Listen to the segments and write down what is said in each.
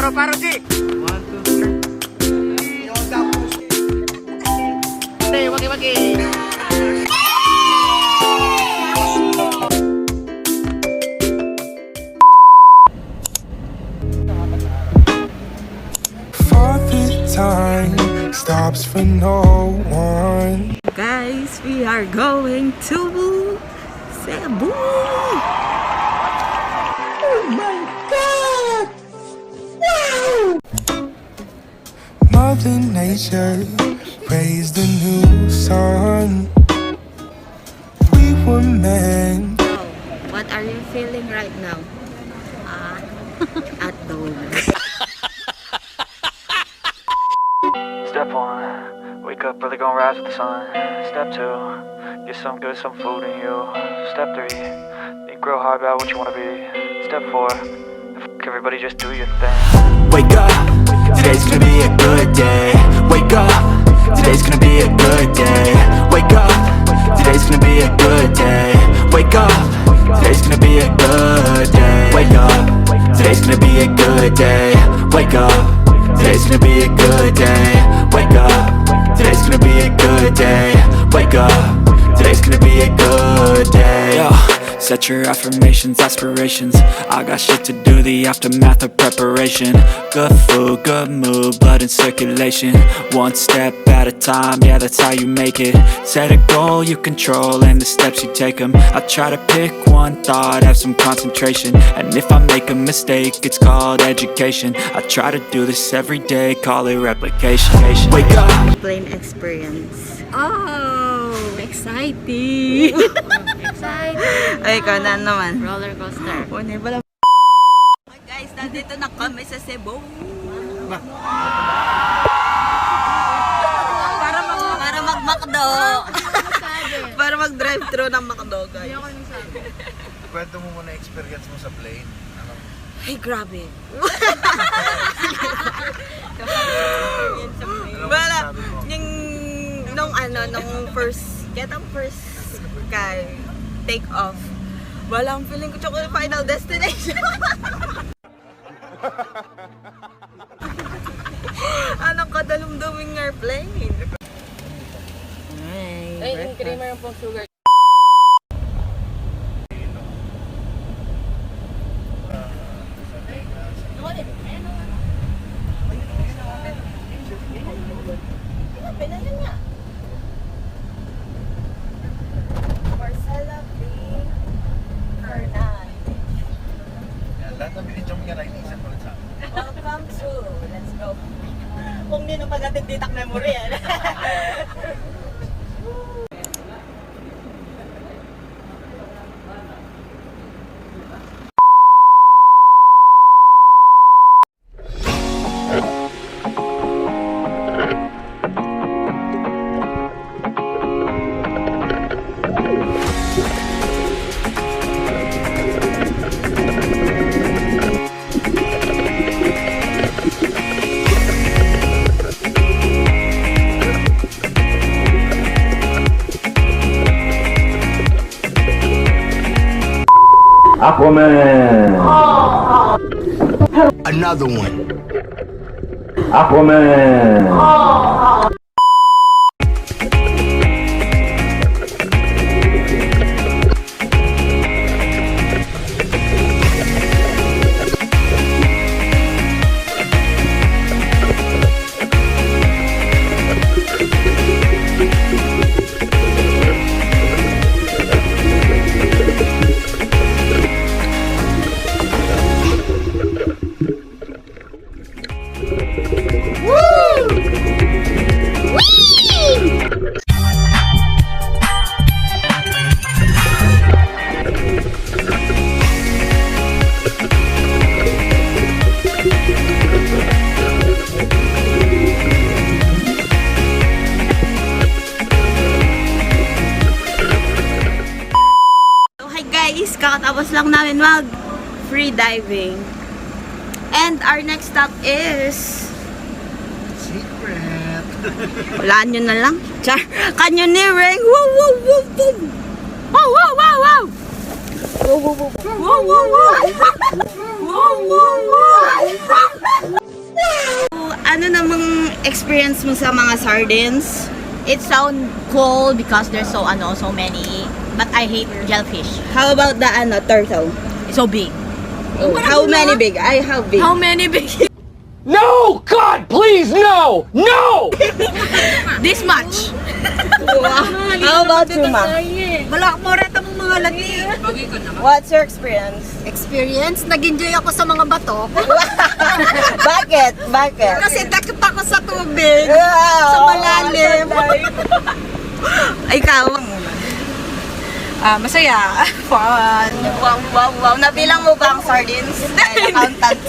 Paro-paro, G! 1, 2, 3. Wagi-wagi! Time stops for no one. Guys, we are going to Cebu. Oh my God! Wow! Mother Nature raised a new sun. We were meant. What are you feeling right now? At dog. Step 1, wake up early, gonna rise with the sun. Step 2, get some good, some food in you. Step 3, think real hard about what you wanna be. Step 4, everybody just do your thing. Wake up, today's gonna be a good day. Wake up, today's gonna be a good day. Wake up, today's gonna be a good day. Wake up, today's gonna be a good day. Wake up, today's gonna be a good day. Wake up, today's gonna be a good day. Wake up, today's gonna be a good day. Wake up, today's gonna be a good day. Yo, set your affirmations, aspirations. I got shit to do, the aftermath of preparation. Good food, good mood, blood in circulation. One step at a time, yeah, that's how you make it. Set a goal you control and the steps you take them. I try to pick one thought, have some concentration. And if I make a mistake, it's called education. I try to do this every day, call it replication. Wake up. Plane experience. Oh, exciting! Exciting! Ay, ikaw na naman. Roller coaster. Hi guys, nandito na kami sa Cebu. Para mag-McDo. Para mag-drive-thru ng McDo, guys. Kwento mo muna experience mo sa plane. Ay, grabe. Wala, nung first take off, walang feeling ko yung final destination. Anong kadalum-duming airplane? Ay, yung creamer yung pong sugar. Marcela B. Hernan. Lahat ng binidyo mo yan ay inisan mo rin sa akin. Welcome to, let's go. Kung di nung pag-atinditak memory yan. Aquaman! Another one. Aquaman! Guys, kakatapos lang namin mag free diving. And our next stop is Secret! Walaan nyo na lang. Char, canyoneering! Woo, woo, woo, woo! Wow, wow, wow, wow! Woo, woo, woo! Woo, woo, woo! Woo, woo, woo! experience mo sa mga sardines? It sound cool because there's so many. But I hate jellyfish. How about the turtle? It's so big. Oh, how many big? How big? How many big? No! God, please, no! No! This much. How about you, ma'am? Wala mo reta mong mga lagi. What's your experience? Experience? Nag-enjoy ako sa mga bato. Bakit? Bakit? Kasi takot ako sa tubig. Wow, Sa malalim. Ikaw? Masaya. Fun. Wow, wow, wow. Nabilang mo ba ang sardines? Ay, accountant.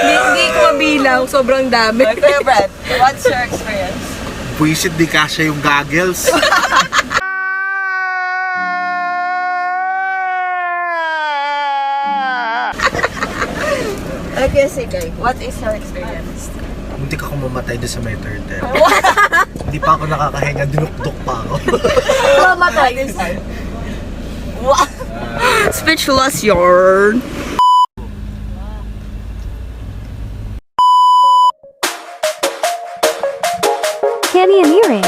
Hindi ko mabilang. Sobrang dami. My favorite. What's your experience? Puwisit di kasya yung goggles. Okay, sige. What is your experience? Munti ka kung mamatay doon sa may turtle. Hindi pa ako nakakahinga, dinukdok pa ako. Mamatay. Wow. Speechless yarn. Canyoneering.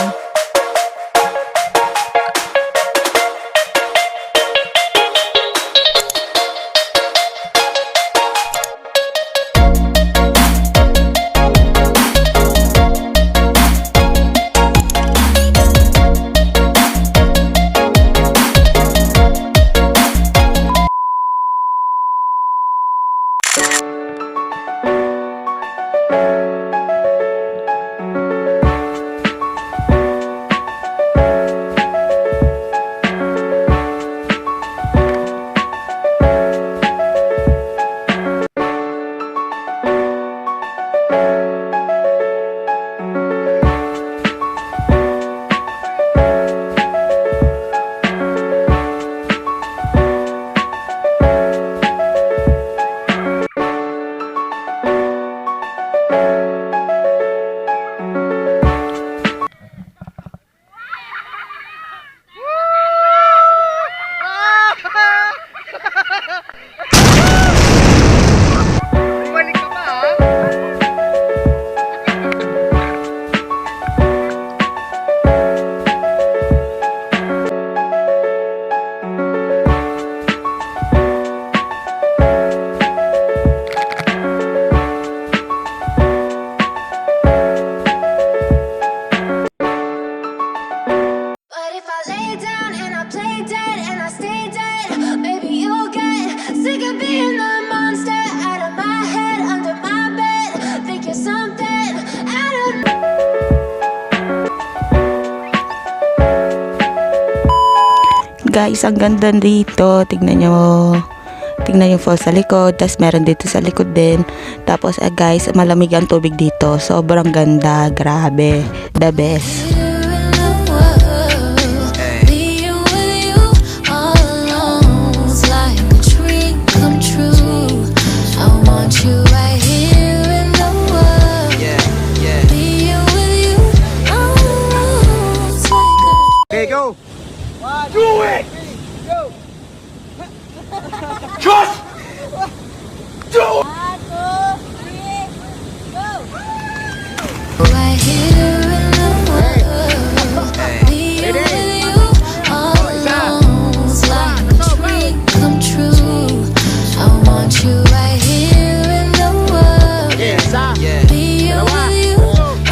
But if I lay down and I play dead and I stay dead, maybe you'll get sick of being the monster out of my head, under my bed. Think you're something out of Guys, ang ganda dito. Tignan nyo. Tignan yung falls sa likod. Tapos meron dito sa likod din. Tapos guys, malamig ang tubig dito. Sobrang ganda. Grabe. The best. being with you all alone. It's like a dream come true. I want you right here in the world. Being with you all alone. It's like a Okay, go! Do it! Just do it! right here in the world. Being with you all alone. It's like a dream come true. I want you right here in the world. Being with you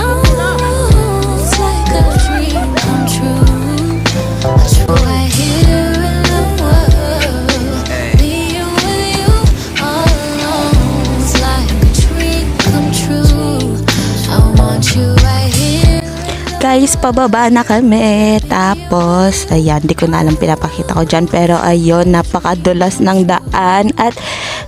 all alone. It's like a dream come true. Right here in the world. Being with you all alone. It's like a dream come true. I want you right here. Guys, pababa na kami. Tapos, ayan, di ko na alam pinapakita ko dyan. Pero ayun, napakadulas ng daan. At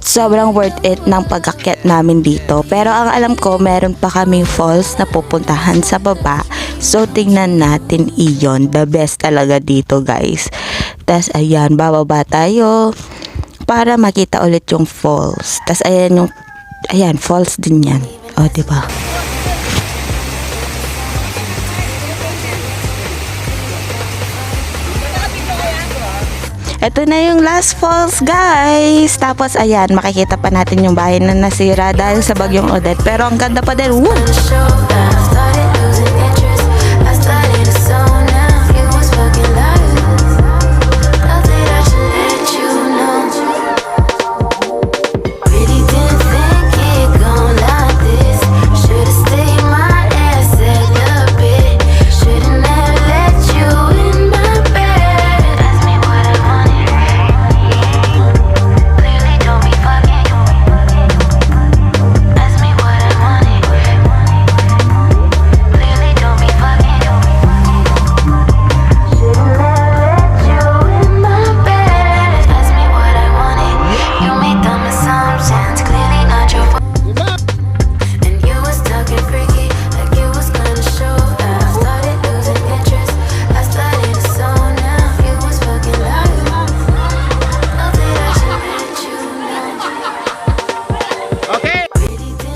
sobrang worth it ng pag-akyat namin dito. Pero ang alam ko, meron pa kaming falls na pupuntahan sa baba. So, tingnan natin iyon. The best talaga dito, guys. Tapos, ayan, bababa tayo para makita ulit yung falls. Tapos, ayan yung, ayan, falls din yan. O, diba? Ito na yung last falls, guys. Tapos, ayan, makikita pa natin yung bahay na nasira dahil sa bagyong Odette. Pero ang ganda pa din. Woo!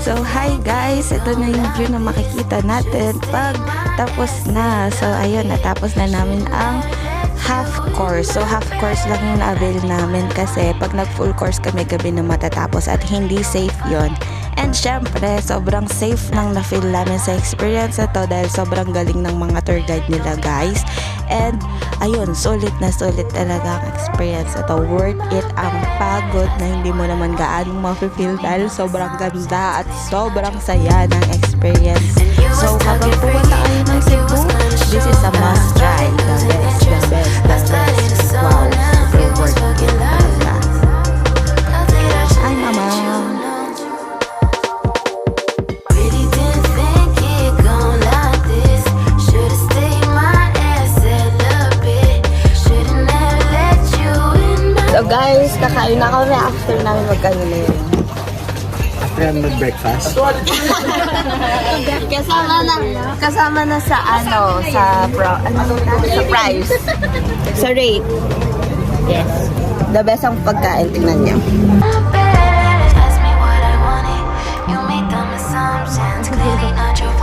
So, hi guys! Ito na yung view na makikita natin pag tapos na. So, ayun, natapos na namin ang half course. So, half course lang yung na-avail namin kasi pag nag-full course kami gabi na matatapos at hindi safe yon. And syempre, sobrang safe nang na-feel namin sa experience na to dahil sobrang galing ng mga tour guide nila, guys. And ayun, sulit na sulit talaga ang experience na to. Worth it ang pagod na hindi mo naman gaano ma-feel dahil sobrang ganda at sobrang saya ng experience. So kapag pumunta kayo ng Cebu, this is a must try. The best, the best, the best. Wow, super worth it talaga. Ay, mama. So guys, kakain na kami after namin magkanina yun. After yan mag-breakfast. Kasama na sa sa price. Sa rate. Yes. The best ang pagkain, tingnan niyo. Ask me what I wanted. You made dumb assumptions. Clearly not your